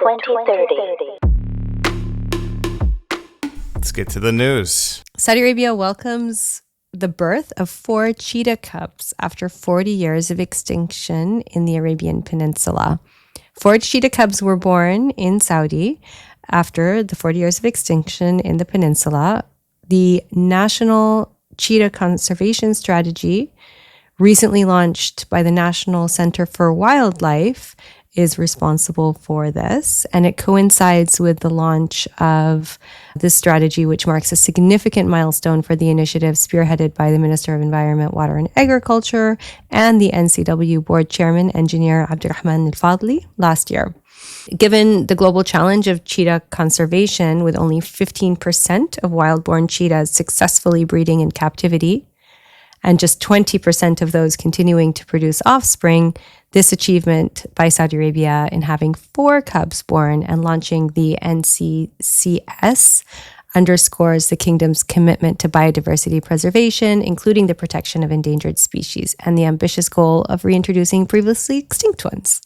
2030. Let's get to the news. Saudi Arabia welcomes the birth of 4 cheetah cubs after 40 years of extinction in the Arabian Peninsula. 4 cheetah cubs were born in Saudi after the 40 years of extinction in the peninsula. The National Cheetah Conservation Strategy, recently launched by the National Center for Wildlife, is responsible for this, and it coincides with the launch of this strategy, which marks a significant milestone for the initiative spearheaded by the Minister of Environment, Water and Agriculture and the NCW Board Chairman, Engineer Abdurrahman Al-Fadli, last year. Given the global challenge of cheetah conservation, with only 15% of wild-born cheetahs successfully breeding in captivity, and just 20% of those continuing to produce offspring, this achievement by Saudi Arabia in having 4 cubs born and launching the NCCS underscores the kingdom's commitment to biodiversity preservation, including the protection of endangered species and the ambitious goal of reintroducing previously extinct ones.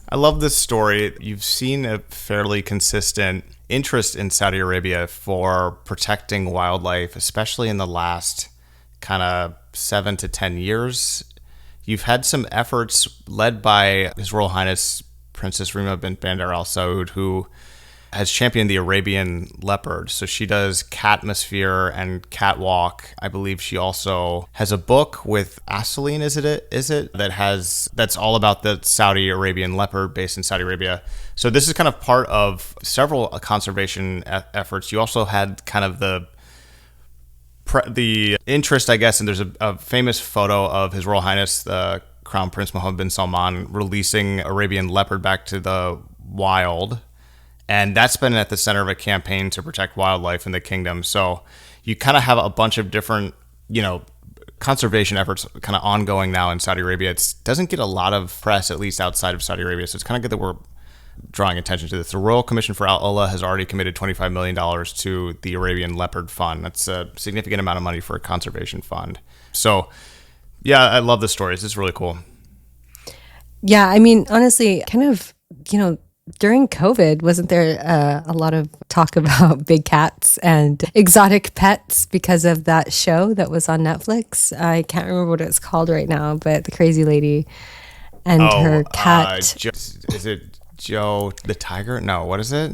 I love this story. You've seen a fairly consistent interest in Saudi Arabia for protecting wildlife, especially in the last kind of 7 to 10 years. You've had some efforts led by His Royal Highness Princess Rima bint Bandar Al Saud, who has championed the Arabian leopard. So she does catmosphere and catwalk. I believe she also has a book with Asaline, is it that's all about the Saudi Arabian leopard based in Saudi Arabia. So this is kind of part of several conservation efforts. You also had kind of the interest, I guess, and there's a famous photo of His Royal Highness, the Crown Prince Mohammed bin Salman, releasing Arabian leopard back to the wild. And that's been at the center of a campaign to protect wildlife in the kingdom. So you kind of have a bunch of different, conservation efforts kind of ongoing now in Saudi Arabia. It doesn't get a lot of press, at least outside of Saudi Arabia. So it's kind of good that we're drawing attention to this. The Royal Commission for Al-Ula has already committed $25 million to the Arabian Leopard Fund. That's a significant amount of money for a conservation fund. So, yeah, I love this story. This is really cool. Yeah, I mean, honestly, kind of, during COVID, wasn't there a lot of talk about big cats and exotic pets because of that show that was on Netflix? I can't remember what it's called right now, but the crazy lady and her cat. Is it Joe the Tiger? No, what is it?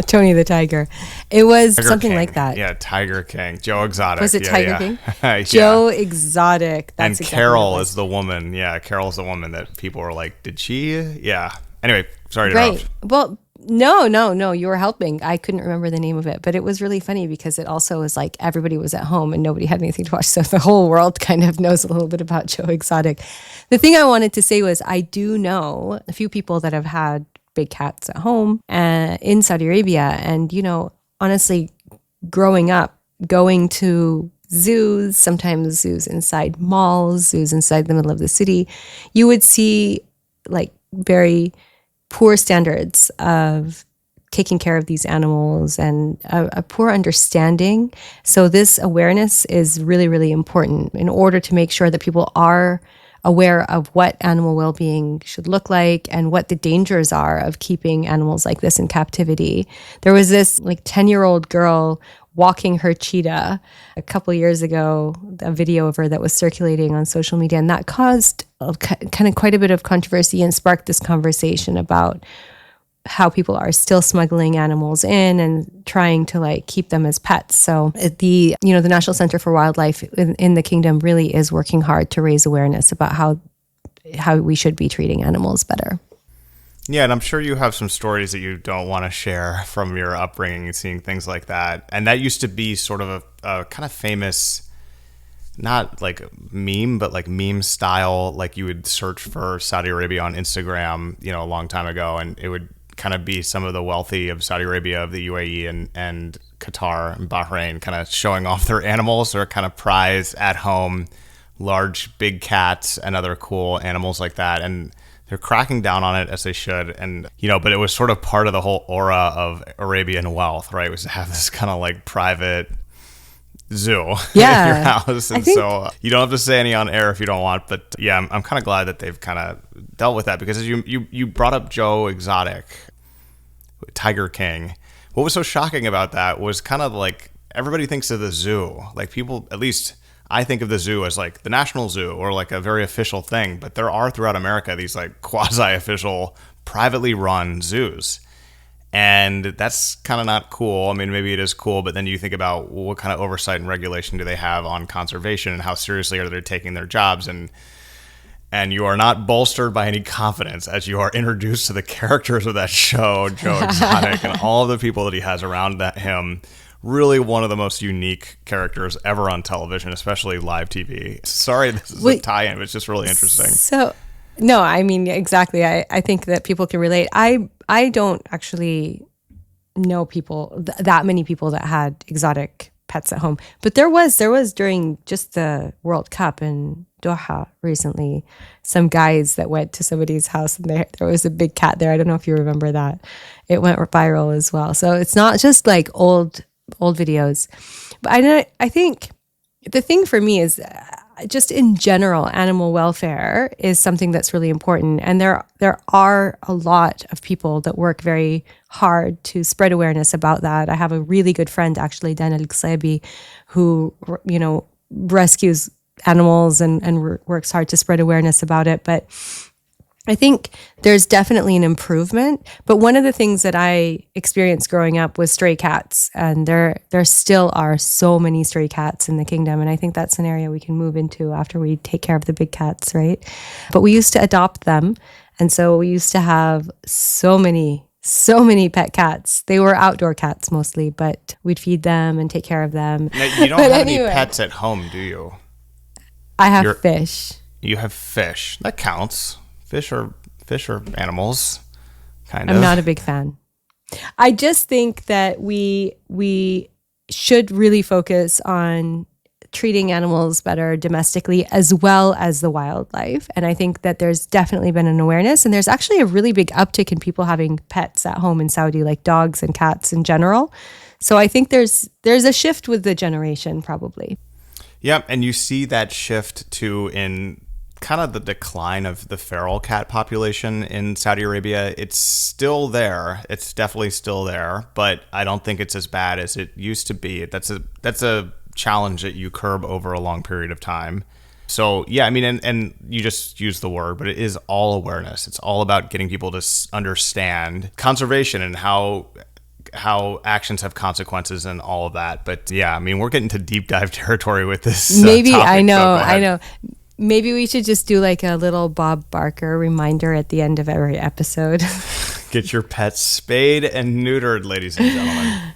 Tony the Tiger. It was Tiger something King. like that. Yeah, Tiger King. Joe Exotic. Was it Tiger King? Yeah. Joe Exotic. That's and exactly Carol is the woman. Yeah, Carol's the woman that people were like, did she? Yeah. Anyway, sorry to interrupt. Well, no, you were helping. I couldn't remember the name of it, but it was really funny because it also was like everybody was at home and nobody had anything to watch. So the whole world kind of knows a little bit about Joe Exotic. The thing I wanted to say was I do know a few people that have had big cats at home in Saudi Arabia. And, honestly, growing up, going to zoos, sometimes zoos inside malls, zoos inside the middle of the city, you would see like very poor standards of taking care of these animals and a poor understanding. So this awareness is really, really important in order to make sure that people are aware of what animal well-being should look like and what the dangers are of keeping animals like this in captivity. There was this 10-year-old girl walking her cheetah a couple of years ago, a video of her that was circulating on social media, and that caused kind of quite a bit of controversy and sparked this conversation about how people are still smuggling animals in and trying to keep them as pets. So the National Center for Wildlife in the kingdom really is working hard to raise awareness about how we should be treating animals better. Yeah, and I'm sure you have some stories that you don't want to share from your upbringing and seeing things like that. And that used to be sort of a kind of famous, not like meme, but like meme style, like you would search for Saudi Arabia on Instagram, a long time ago, and it would kind of be some of the wealthy of Saudi Arabia, of the UAE and Qatar and Bahrain kind of showing off their animals or kind of prize at home, large, big cats and other cool animals like that. And they're cracking down on it as they should. And, but it was sort of part of the whole aura of Arabian wealth, right? Was to have this kind of like private, zoo Yeah. in your house. I And think so you don't have to say any on air if you don't want. But yeah, I'm kind of glad that they've kind of dealt with that, because you brought up Joe Exotic, Tiger King. What was so shocking about that was kind of like everybody thinks of the zoo. Like people, at least I think of the zoo as like the National Zoo or like a very official thing. But there are throughout America these like quasi-official, privately run zoos. And that's kind of not cool. I mean, maybe it is cool, but then you think about what kind of oversight and regulation do they have on conservation, and how seriously are they taking their jobs? And you are not bolstered by any confidence as you are introduced to the characters of that show, Joe Exotic, and all of the people that he has around him. Really one of the most unique characters ever on television, especially live TV. Sorry, this is a tie-in, but it's just really interesting. So, no, I mean, exactly. I think that people can relate. I don't actually know people, that many people that had exotic pets at home. But there was during just the World Cup in Doha recently, some guys that went to somebody's house and there was a big cat there. I don't know if you remember that. It went viral as well. So it's not just like old videos. But I think the thing for me is just in general, animal welfare is something that's really important. And there are a lot of people that work very hard to spread awareness about that. I have a really good friend, actually, Dan El-Gsabi, who, rescues animals and works hard to spread awareness about it. But I think there's definitely an improvement. But one of the things that I experienced growing up was stray cats. And there still are so many stray cats in the kingdom. And I think that's an area we can move into after we take care of the big cats, right? But we used to adopt them. And so we used to have so many pet cats. They were outdoor cats mostly, but we'd feed them and take care of them. Now, you don't have any pets at home, do you? I have fish. You have fish. That counts. Fish are animals, kind of. I'm not a big fan. I just think that we should really focus on treating animals better domestically as well as the wildlife. And I think that there's definitely been an awareness, and there's actually a really big uptick in people having pets at home in Saudi, like dogs and cats in general. So I think there's a shift with the generation probably. Yeah, and you see that shift too in kind of the decline of the feral cat population in Saudi Arabia. It's still there. It's definitely still there, but I don't think it's as bad as it used to be. That's a challenge that you curb over a long period of time. So yeah, I mean, and you just use the word, but it is all awareness. It's all about getting people to understand conservation and how actions have consequences and all of that. But yeah, I mean, we're getting to deep dive territory with this. Maybe topic, I know. Maybe we should just do like a little Bob Barker reminder at the end of every episode. Get your pets spayed and neutered, ladies and gentlemen.